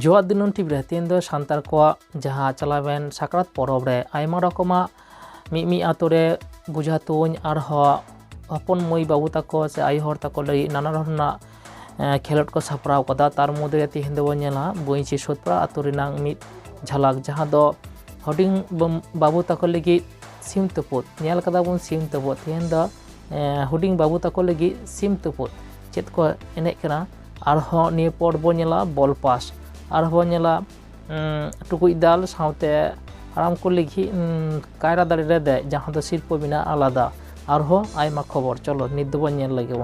जोआ दिनुन tip रे तीन दो सांतार को जहाँ चलावेन साकरात परब रे आयमा रकमा मी आतो रे बुझा तुन हपन मई बाबू तको से आई हर तको लई नाना रहना खेलोट को सापड़ाव कदा तार मध्य तेहन दो नेला बईची सोतपड़ा आतो रेनांग मिद झलक जहाँ दो हडिंग बाबू तको लगी सिम तुपुत नेल कदा बन सिम तुपुत तेहन दो हडिंग बाबू तको लगी सिम तुपुत चेत को एनेज कना आरहो निये पर बो नेला बल पास आरहो नेला टुकुई दाल साउते आराम को लगी कायरा दाड़ी रे दे जहाँ दो शिल्प बिना आलादा आरहो आयमा खबर चलो नित दो नेल लगे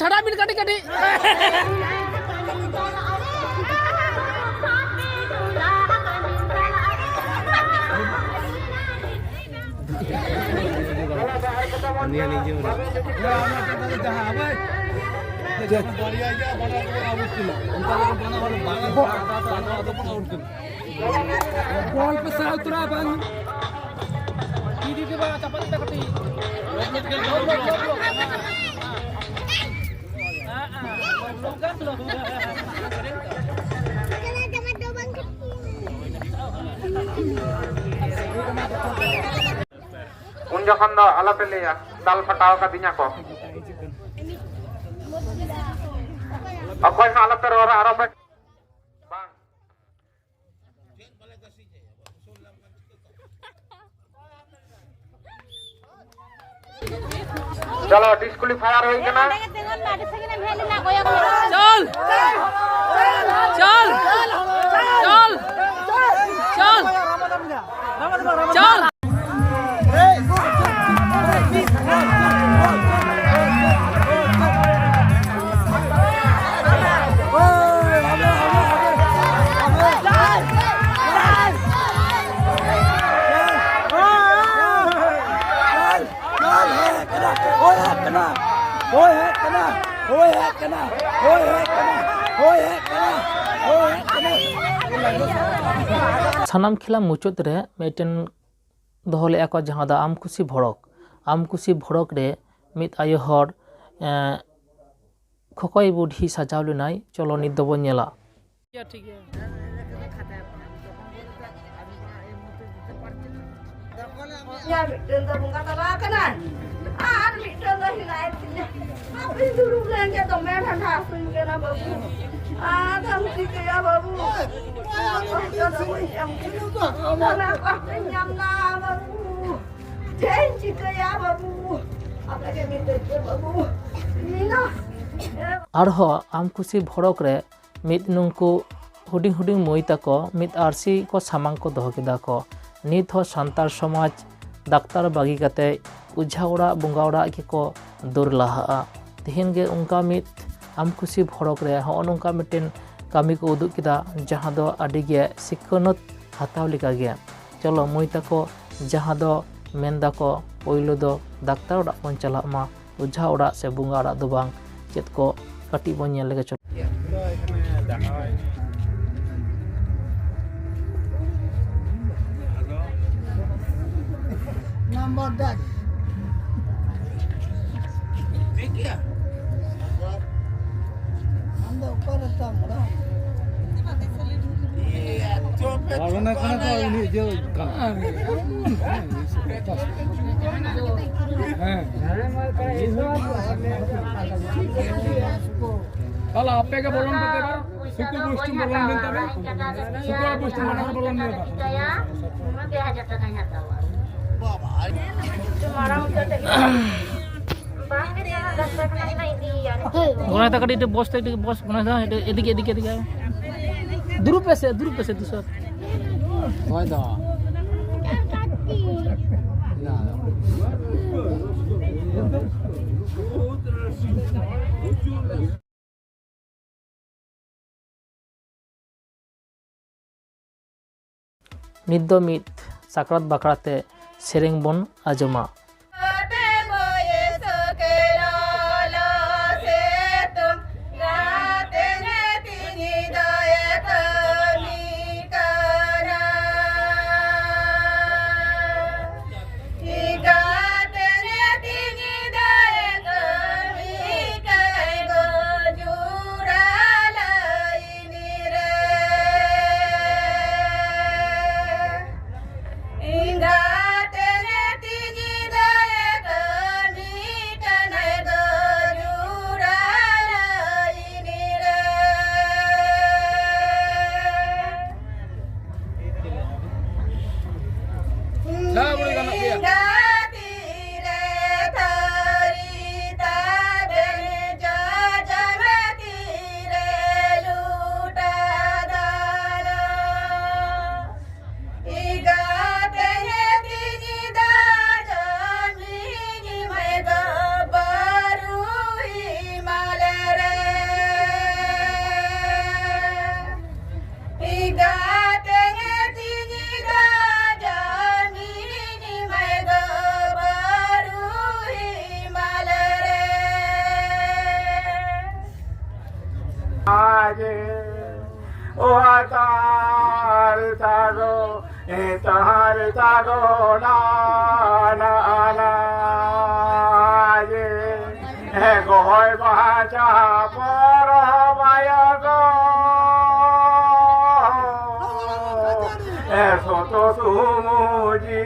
छड़ा बिन कटी कटी बॉल पे साल तुरा बन दीदी बा चपल कटी उन जखन दो आला पे लिया दाल फटाव का दिना को अकोय आला पे रोरा आरो पे चलो डिस्क्वालीफायर होई के ना चल चल चल चल सानाम खेला मुचाद रे मिटन दोहले को जहाँ दा आम खुशी भड़क रे मित आयो हर खकई बुढ़ी साजाव लेनाय चलो नित दबो नेला आम खुशी भड़क रे मित नुंकु हुडिंग हुडिंग मई तको मित आरसी को सामांग को दह केदा को नित हो सांतार समाज डाक्तार बागी काते उझा ओड़ा बंगा ओड़ा के को दौर लाहा तेहन गे उनका मित आम खुशी भड़क रे हो नोंका मिटेन कामी को उदुग केदा जहाँ दो आडी गे सिखनत हाताव लिका गे चलो मई तको जहाँ दो मेनदा को पहिलो दो डाक्तार ओड़ा बन चला मा उझा ओड़ा से बंगा ओड़ा दो बांग चेत को कटी बन नेल लेगे चलो नंबर दैट देखिए हम तो ऊपर रहता बड़ा वाला खाना का नहीं जो कल आपे के बोलन पे बार सुकु गोष्ठी बोलन में तबे सुकु गोष्ठी माना बोलन में गुना तक itu bos tadi bos guna dah edik दूसरा Thôi đó. ᱱᱤᱛ ᱫᱚ ᱢᱤᱫ ᱥᱟᱠᱨᱟᱛ ᱵᱟᱠᱷᱨᱟᱛᱮ ᱥᱮᱨᱮᱧ ᱵᱚᱱ ᱟᱸᱡᱚᱢᱟ। Nah, boleh kan dia. आजे ओ तार तारो ए तार तारो ना ना ना आजे ए गोय बाचा पर माया गो ए सोतो सुमुजी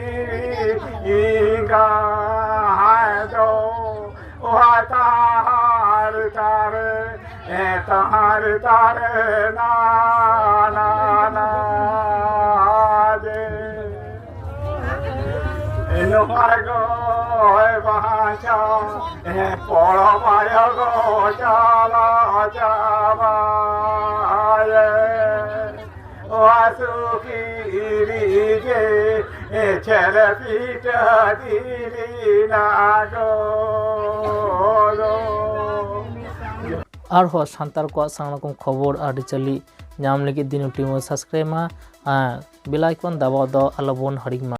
इंगा हाय दो ओ तार तारे तार तार ना ना ना जे नो गो बाचा पड़ माया गो चला जाबाए वासुकी जे छेर पीठ दिली ना गो ᱟᱨᱦᱚᱸ ᱥᱟᱱᱛᱟᱲ ᱠᱚᱣᱟᱜ ᱥᱟᱱᱟᱢ ᱨᱚᱠᱚᱢ ᱠᱷᱚᱵᱚᱨ ᱟᱹᱨᱤᱪᱟᱹᱞᱤ ᱧᱟᱢ ᱞᱟᱹᱜᱤᱫ ᱫᱤᱱ ᱴᱤᱢ ᱥᱟᱵᱥᱠᱨᱟᱭᱤᱵ ᱢᱟ ᱵᱮᱞ ᱟᱭᱠᱚᱱ ᱫᱟᱵᱟᱣ ᱫᱚ ᱟᱞᱚᱵᱚᱱ ᱦᱤᱲᱤᱧ ᱢᱟ।